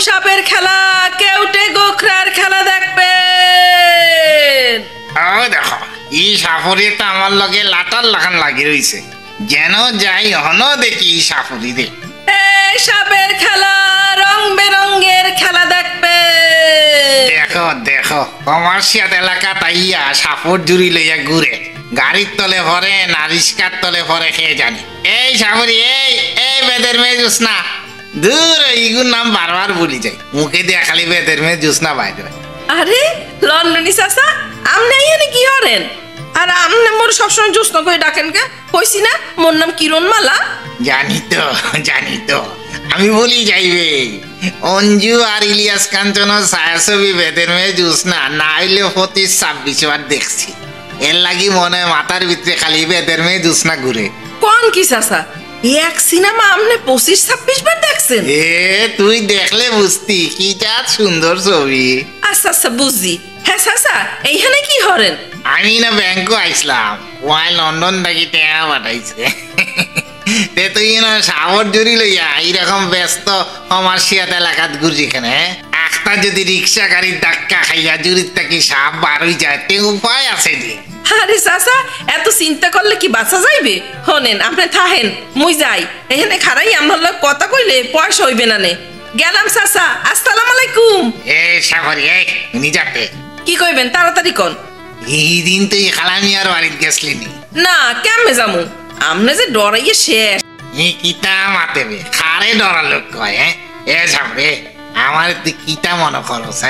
সাপের খেলা, কেউটে গোখরার খেলা দেখবেন। ও দেখো ই সাপুরি তো আমার লগে লাটার লাখান লাগি রইছে, যেন যাই হন দেখি ই সাপুরি দে। এই সাপের খেলা, রং বেরঙ্গের খেলা দেখবেন। দেখো দেখো কমার্শিয়াল এলাকা তাইয়া সাপুর জুড়ি লইয়া ঘুরে, গাড়ির তলে ভরে না রিস্কার তলে ভরে খেয়ে জানি। এই সাপুরি, এই এই বেদের মেয়ে জুসনা, দূর ইগুর নাম বারবার ভুলি যাই, মুখে দিয়া খালি বেদের মেয়ে জুসনা বাইরে। আরে লন্ডনী চাচা, আপনি এখানে কি করেন? আর আপনি মোর সবসময় জোৎস্না করে ডাকেন কে? কইছি না মোর নাম কিরণমালা। জানি তো আমি বলি যাইবে অঞ্জু আর ইলিয়াস কাঞ্চন ছায়াছবি বেদের মেয়ে জুসনা না হইলে 25-26 বার দেখছি, এর লাগি মনে হয় মাথার ভিতরে খালি বেদের মেয়ে জুসনা ঘুরে। কোন কি চাচা, এক সিনেমা আপনি 25-26 বার দেখছেন? এ তুই দেখলে বুঝতি কি যা সুন্দর ছবি। আচ্ছা আচ্ছা বুঝছি। হ্যাঁ চাচা, এইখানে কি করেন? আমি না ব্যাংকও আইসলাম, ওয়াই লন্ডন থাকি টাকা পাঠাইছে। তে তুই না সাবর জুড়ি লইয়া এইরকম ব্যস্ত কমার্শিয়াল এলাকাত ঘুরছি এখানে, একটা যদি রিক্সা গাড়ির ধাক্কা খাইয়া জুড়ির থাকি সাপ বার হয়ে যায় তে উপায় আছে রে। আরে চাচা, এত চিন্তা করলে কি বাঁচা যাইবে? হনেন আপনি থাহেন, মুই যাই। এখানে খারাই আমার লোক কথা কইলে পয়সা হইবে না নে। গেলাম চাচা, আসসালামু আলাইকুম। এ সাগরি, এই উনি যাতে কি কইবেন তাড়াতাড়ি কোন। এই দিন তুই খালামিয়ার বাড়িতে গেছলি নি? না কেমনে যামু, আমনে যে ডরাইয়ে শেষ। ই কিতা মাতেবে খারে ডরা লোক কয়। এ সাবরে আমার তুই কিতা মনে করস?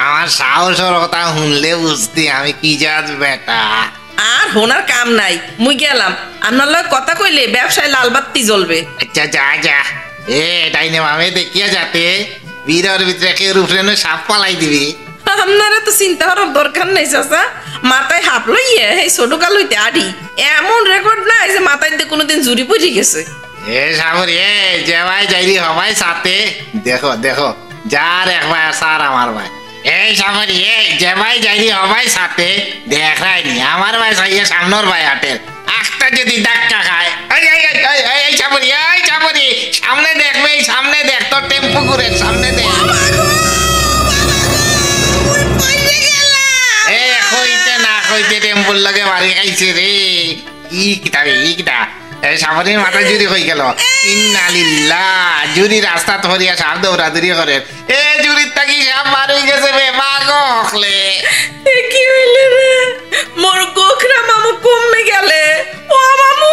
আমার সাহসের কথা শুনলে বুঝতি আমি কি যাত বেটা। আর হোনার কাম নাই, মুই গেলাম। আপনার লগে কথা কইলে ব্যবসায় লাল বাত্তি জ্বলবে। আচ্ছা যা যা, এটাই নে আমি দেখিয়া যাতে বীরের ভিতরে কেউ রূপরেণু সাপ পালাই দিবি। আপনারা তো চিন্তা করার দরকার নেই চাচা, মাথায় হাফ লইয়ে এই ছোট কাল হইতে আডি, এমন রেকর্ড নাই যে মাথায় দিয়ে কোনোদিন জুড়ি পুড়ি গেছে। এ সাবরি, এ যে ভাই যাইরি হবাই সাথে দেখো দেখো যার এক ভাই সার আমার ভাই। এই সাবরি, এই যে ভাই যাইরি হবাই সাথে দেখ রাইনি আমার ভাই সাইয়া সামনের ভাই হাটের একটা যদি ধাক্কা খায়। এই সাবরি, এই সাবরি সামনে দেখবে, সামনে দেখ তোর টেম্পু ঘুরে সামনে দেখ। কইতে টেম্পুর লগে বাড়ি খাইছে রে। ই কিতা রে, ই কিতা? এই সাবরির মাথা জুড়ি হয়ে গেল। ইন্নালিল্লাহ, জুড়ি রাস্তা ধরিয়া সাপ দৌড়াদৌড়ি করে। এ জুড়ির তাকি সাপ বার হয়ে গেছে বে মাগলে। কি হইলে রে, মোর গোখরা মামু কমে গেলে। ও মামু